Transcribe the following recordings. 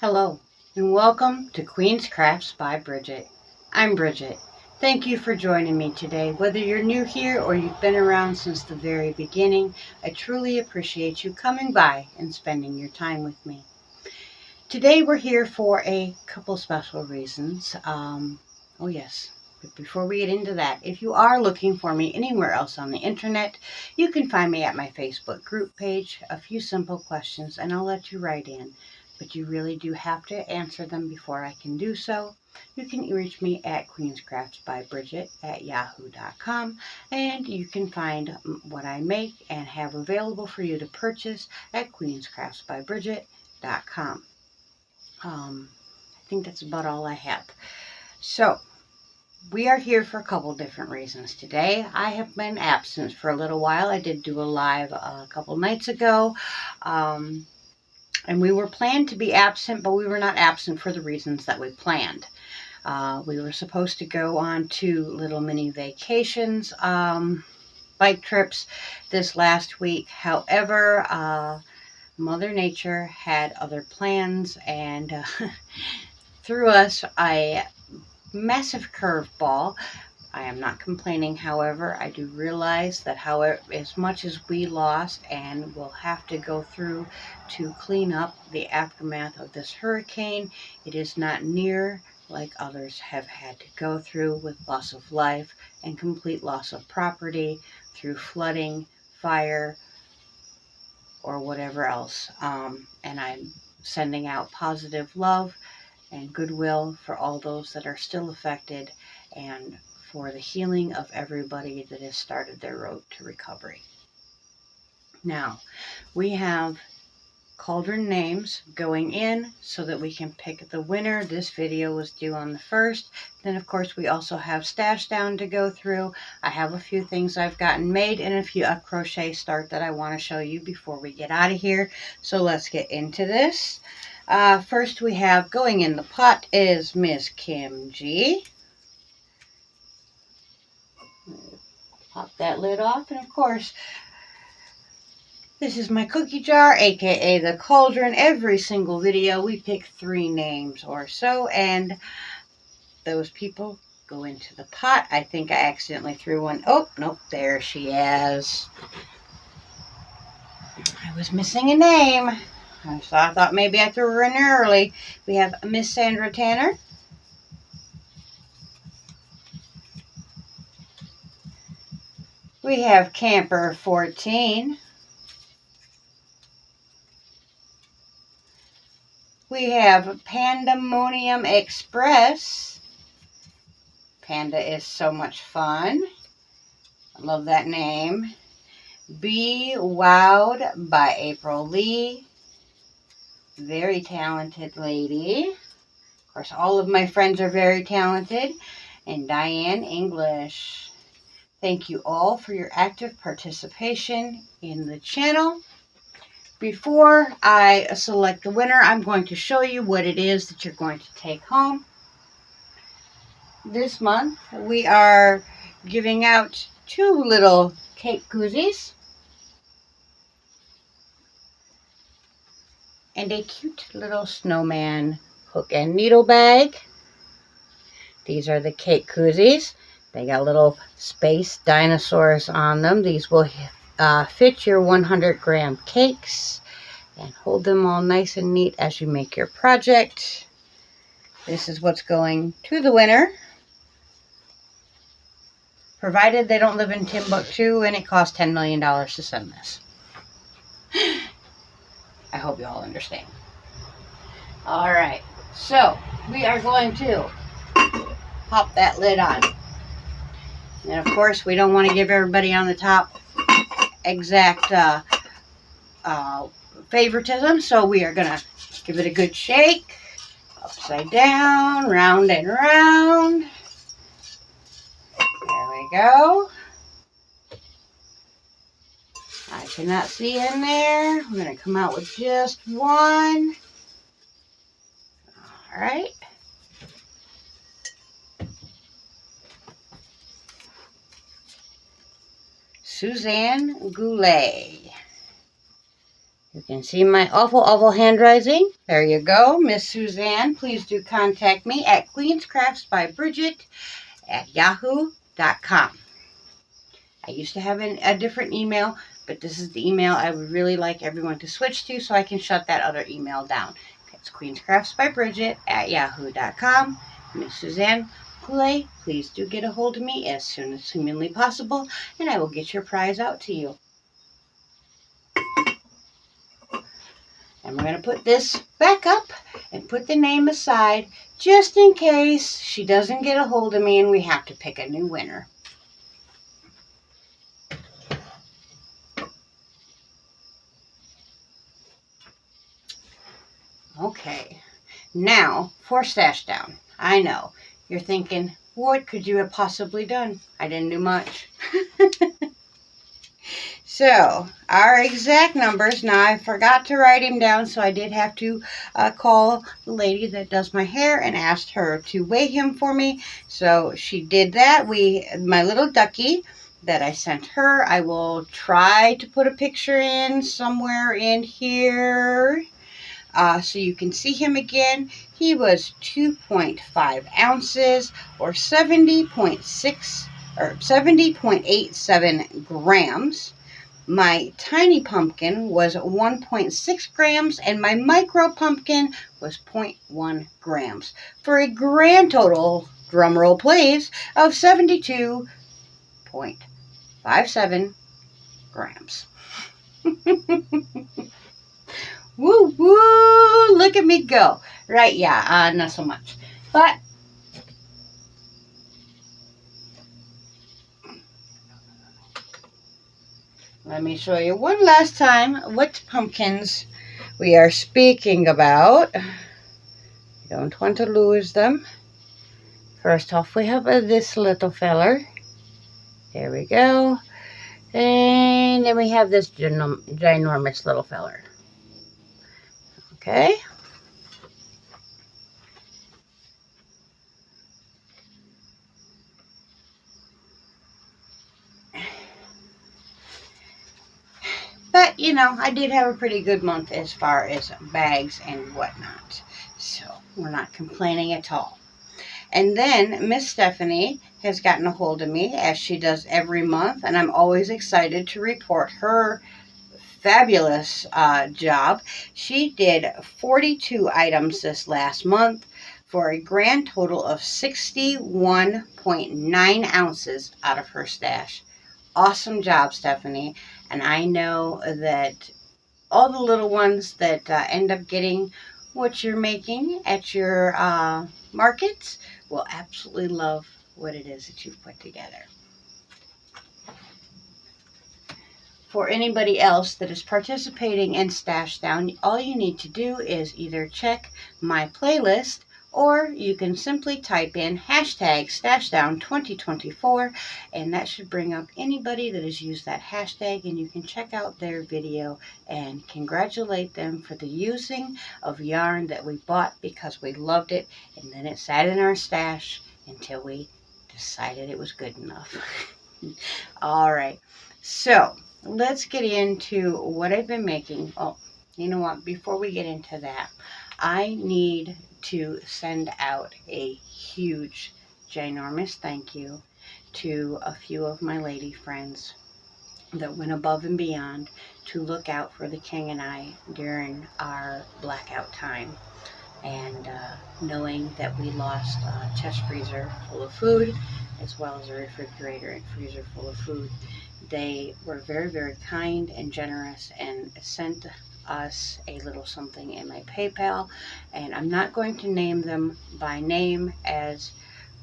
Hello, and welcome to Queen's Crafts by Bridget. I'm Bridget. Thank you for joining me today. Whether you're new here or you've been around since the very beginning, I truly appreciate you coming by and spending your time with me. Today we're here for a couple special reasons. Oh yes, but before we get into that, if you are looking for me anywhere else on the internet, you can find me at my Facebook group page. A few simple questions and I'll let you write in, but you really do have to answer them before I can do so. You can reach me at queenscraftsbybridget@yahoo.com, and you can find what I make and have available for you to purchase at queenscraftsbybridget.com. I think that's about all I have. So, we are here for a couple different reasons today. I have been absent for a little while. I did do a live a couple nights ago. And we were planned to be absent, but we were not absent for the reasons that we planned. We were supposed to go on 2 little mini vacations, bike trips this last week. However, Mother Nature had other plans and threw us a massive curveball. I am not complaining, however, I do realize that as much as we lost and will have to go through to clean up the aftermath of this hurricane, it is not near like others have had to go through with loss of life and complete loss of property through flooding, fire, or whatever else. And I'm sending out positive love and goodwill for all those that are still affected and for the healing of everybody that has started their road to recovery. Now, we have cauldron names going in so that we can pick the winner. This video was due on the 1st. Then, of course, we also have stash down to go through. I have a few things I've gotten made and a crochet start that I want to show you before we get out of here. So let's get into this. First we have going in the pot is Miss Kim G. Pop that lid off, and of course, this is my cookie jar, aka the cauldron. Every single video we pick 3 names or so, and those people go into the pot. I think I accidentally threw one. Oh, nope, there she is. I was missing a name. So I thought maybe I threw her in early. We have Miss Sandra Tanner. We have Camper 14. We have Pandemonium Express. Panda is so much fun. I love that name. Be Wowed by April Lee. Very talented lady. Of course, all of my friends are very talented. And Diane English. Thank you all for your active participation in the channel. Before I select the winner, I'm going to show you what it is that you're going to take home. This month, we are giving out 2 little cake cozies and a cute little snowman hook and needle bag. These are the cake cozies. They got little space dinosaurs on them. These will fit your 100-gram cakes and hold them all nice and neat as you make your project. This is what's going to the winner, provided they don't live in Timbuktu and it costs $10 million to send this. I hope you all understand. All right, so we are going to pop that lid on. And of course, we don't want to give everybody on the top exact favoritism, so we are going to give it a good shake. Upside down, round and round. There we go. I cannot see in there. I'm going to come out with just one. All right. Suzanne Goulet. You can see my awful handwriting. There you go, Miss Suzanne. Please do contact me at queenscraftsbybridget@yahoo.com. I used to have a different email, but this is the email I would really like everyone to switch to so I can shut that other email down. It's queenscraftsbybridget@yahoo.com. Miss Suzanne, please do get a hold of me as soon as humanly possible, and I will get your prize out to you. And we're going to put this back up and put the name aside just in case she doesn't get a hold of me and we have to pick a new winner. Okay, now for stash down. I know, you're thinking, what could you have possibly done? I didn't do much. So, our exact numbers, now I forgot to write him down, so I did have to call the lady that does my hair and asked her to weigh him for me. So she did that. My little ducky that I sent her, I will try to put a picture in somewhere in here so you can see him again. He was 2.5 ounces or 70.87 grams. My tiny pumpkin was 1.6 grams and my micro pumpkin was 0.1 grams for a grand total, drumroll please, of 72.57 grams. Woo woo, look at me go. Right, yeah, not so much. But let me show you one last time what pumpkins we are speaking about. You don't want to lose them. First off, we have this little feller. There we go. And then we have this ginormous little feller. Okay. But, you know, I did have a pretty good month as far as bags and whatnot. So, we're not complaining at all. And then Miss Stephanie has gotten a hold of me, as she does every month. And I'm always excited to report her fabulous job. She did 42 items this last month for a grand total of 61.9 ounces out of her stash. Awesome job, Stephanie. And I know that all the little ones that end up getting what you're making at your markets will absolutely love what it is that you've put together. For anybody else that is participating in Stash Down, all you need to do is either check my playlist, or you can simply type in hashtag StashDown2024, and that should bring up anybody that has used that hashtag, and you can check out their video and congratulate them for the using of yarn that we bought because we loved it, and then it sat in our stash until we decided it was good enough. All right, so let's get into what I've been making. Oh, you know what? Before we get into that, I need to send out a huge, ginormous thank you to a few of my lady friends that went above and beyond to look out for the king and I during our blackout time. And knowing that we lost a chest freezer full of food, as well as a refrigerator and freezer full of food, they were very, very kind and generous and sent us a little something in my PayPal. And I'm not going to name them by name, as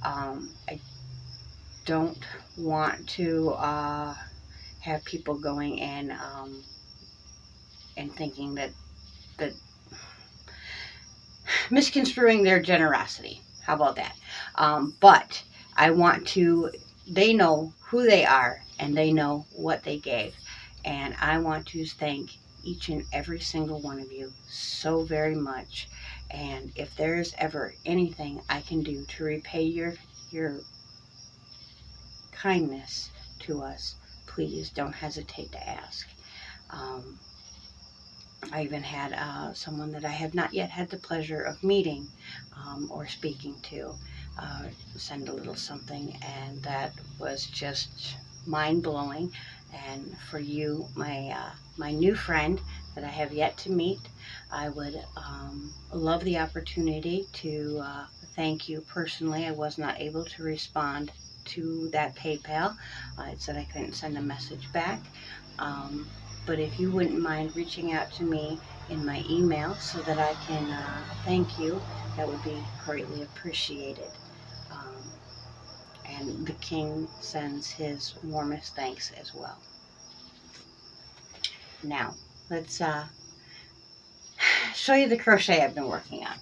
I don't want to have people going in and thinking that misconstruing their generosity. How about that? But I want to, they know who they are and they know what they gave. And I want to thank each and every single one of you so very much. And if there's ever anything I can do to repay your kindness to us, please don't hesitate to ask. I even had someone that I have not yet had the pleasure of meeting or speaking to send a little something, and that was just mind-blowing. And for you, my new friend that I have yet to meet, I would love the opportunity to thank you personally. I was not able to respond to that PayPal. It said I couldn't send a message back. But if you wouldn't mind reaching out to me in my email so that I can thank you, that would be greatly appreciated. Um, and the King sends his warmest thanks as well. Now, let's show you the crochet I've been working on.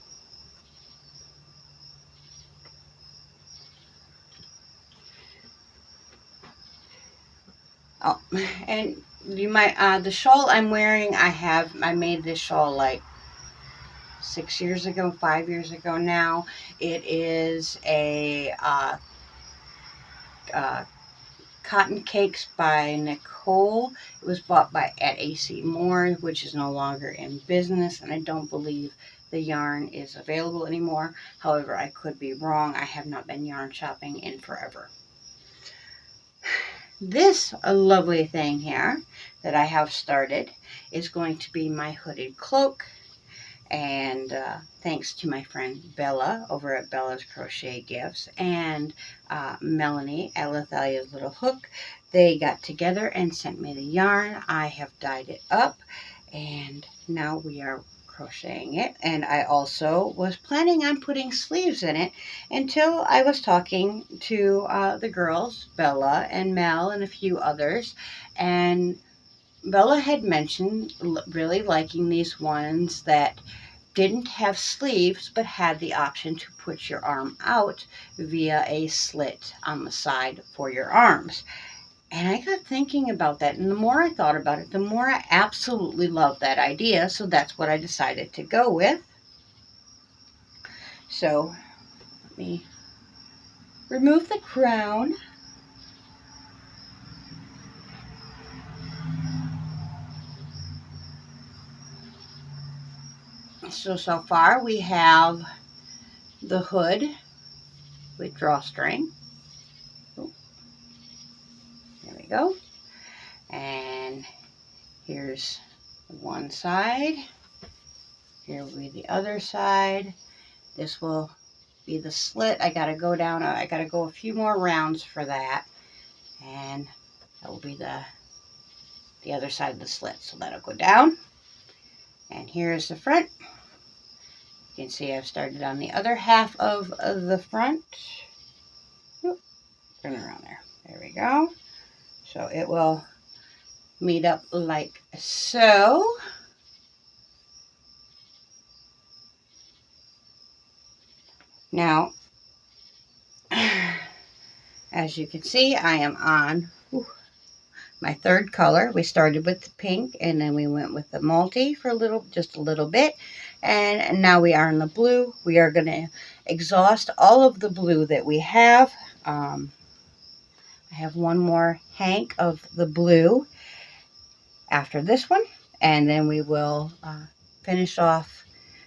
Oh, and you might, the shawl I'm wearing, I made this shawl like 6 years ago, 5 years ago now. It is a Cotton Cakes by Nicole. It was bought at AC Moore, which is no longer in business, and I don't believe the yarn is available anymore. However, I could be wrong. I have not been yarn shopping in forever. This lovely thing here that I have started is going to be my hooded cloak. And thanks to my friend Bella over at Bella's Crochet Gifts and Melanie at Lithalia's Little Hook, they got together and sent me the yarn. I have dyed it up, and now we are crocheting it. And I also was planning on putting sleeves in it until I was talking to the girls, Bella and Mel and a few others, and Bella had mentioned really liking these ones that didn't have sleeves but had the option to put your arm out via a slit on the side for your arms. And I got thinking about that, and the more I thought about it, the more I absolutely loved that idea, so that's what I decided to go with. So let me remove the crown. So far we have the hood with drawstring. Oh, there we go. And here's one side. Here will be the other side. This will be the slit. I gotta go down, I gotta go a few more rounds for that. And that will be the other side of the slit. So that'll go down. And here's the front. You can see I've started on the other half of the front. Oop, turn around there. There we go. So it will meet up like so. Now, as you can see, I am on my third color. We started with the pink, and then we went with the multi for just a little bit. And now we are in the blue. We are going to exhaust all of the blue that we have. I have one more hank of the blue after this one, and then we will finish off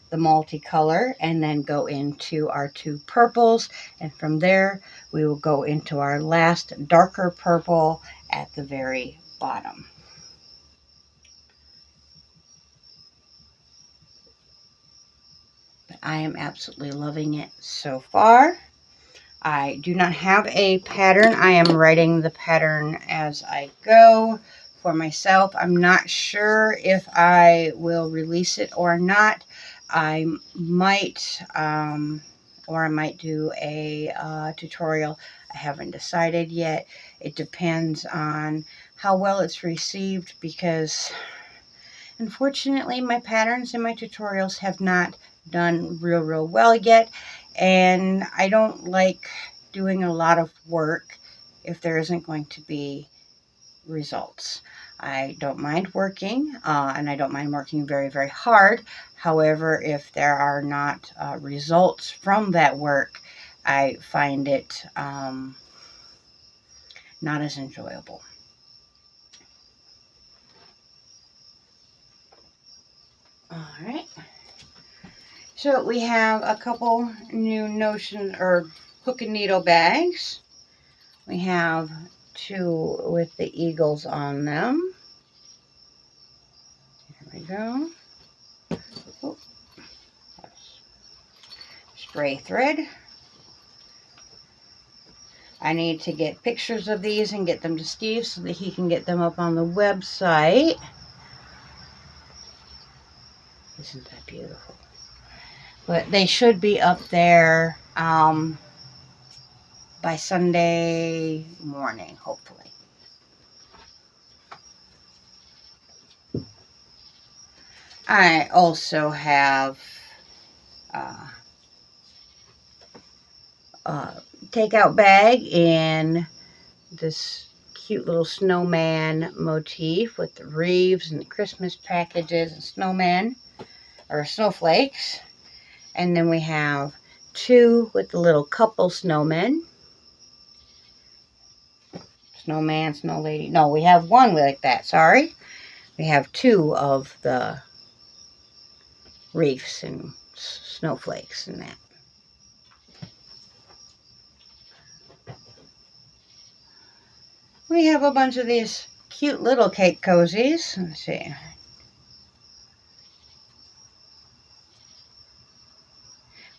the multicolor and then go into our two purples, and from there we will go into our last darker purple at the very bottom. But I am absolutely loving it so far. I do not have a pattern. I am writing the pattern as I go for myself. I'm not sure if I will release it or not. I might, or I might do a tutorial. I haven't decided yet. It depends on how well it's received, because unfortunately my patterns and my tutorials have not done real well yet, and I don't like doing a lot of work if there isn't going to be results. I don't mind working, and I don't mind working very hard. However, if there are not results from that work, I find it not as enjoyable. Alright. So we have a couple new notion or hook and needle bags. We have 2 with the eagles on them. There we go. Oh, spray thread. I need to get pictures of these and get them to Steve so that he can get them up on the website. Isn't that beautiful? But they should be up there by Sunday morning, hopefully. I also have takeout bag in this cute little snowman motif with the wreaths and the Christmas packages and snowmen or snowflakes. And then we have 2 with the little couple snowmen. Snowman, snow lady. No, we have 1 like that, sorry. We have 2 of the wreaths and snowflakes and that. We have a bunch of these cute little cake cozies. Let's see.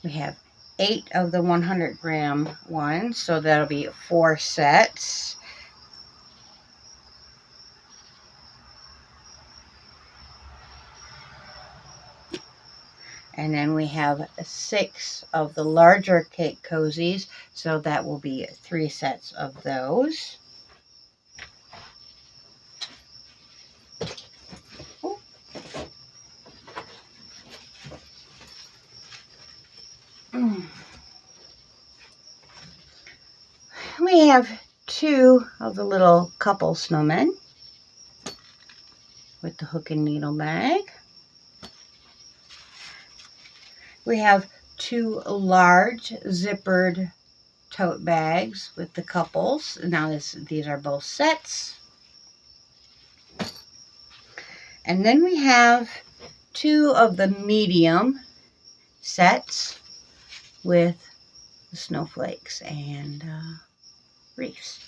We have 8 of the 100-gram ones, so that'll be 4 sets. And then we have 6 of the larger cake cozies, so that will be 3 sets of those. We have 2 of the little couple snowmen with the hook and needle bag. We have 2 large zippered tote bags with the couples. Now these are both sets. And then we have 2 of the medium sets with the snowflakes and wreaths.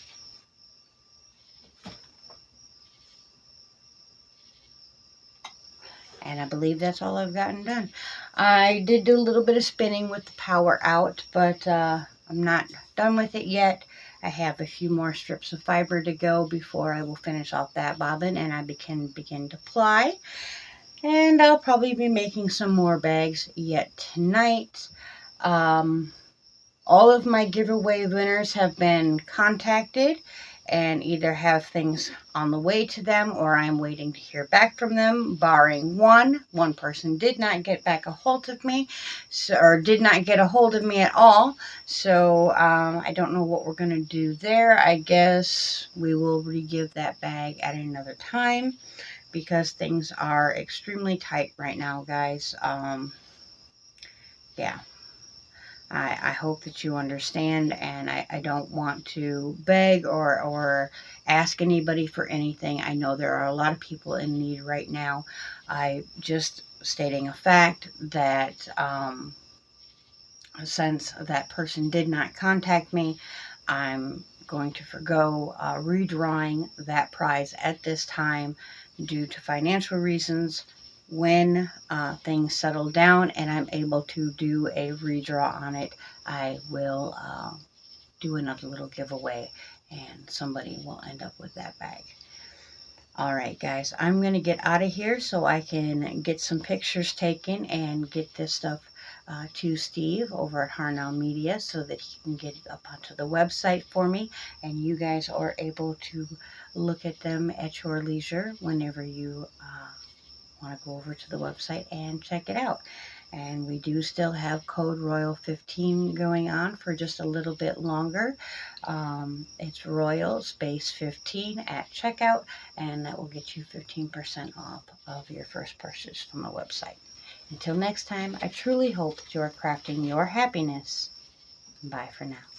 And I believe that's all I've gotten done. I did do a little bit of spinning with the power out, but I'm not done with it yet. I have a few more strips of fiber to go before I will finish off that bobbin and I can begin to ply. And I'll probably be making some more bags yet tonight. All of my giveaway winners have been contacted and either have things on the way to them or I'm waiting to hear back from them, barring one. One person did not get back a hold of me, or did not get a hold of me at all. So I don't know what we're going to do there. I guess we will re-give that bag at another time because things are extremely tight right now, guys. Yeah. I hope that you understand, and I don't want to beg or ask anybody for anything. I know there are a lot of people in need right now. I just stating a fact that since that person did not contact me, I'm going to forgo redrawing that prize at this time due to financial reasons. When things settle down and I'm able to do a redraw on it, I will do another little giveaway and somebody will end up with that bag. Alright guys, I'm going to get out of here so I can get some pictures taken and get this stuff to Steve over at Harnell Media so that he can get it up onto the website for me and you guys are able to look at them at your leisure whenever you want to go over to the website and check it out. And we do still have code Royal 15 going on for just a little bit longer. It's Royal space 15 at checkout, and that will get you 15% off of your first purchase from the website. Until next time, I truly hope that you are crafting your happiness. Bye for now.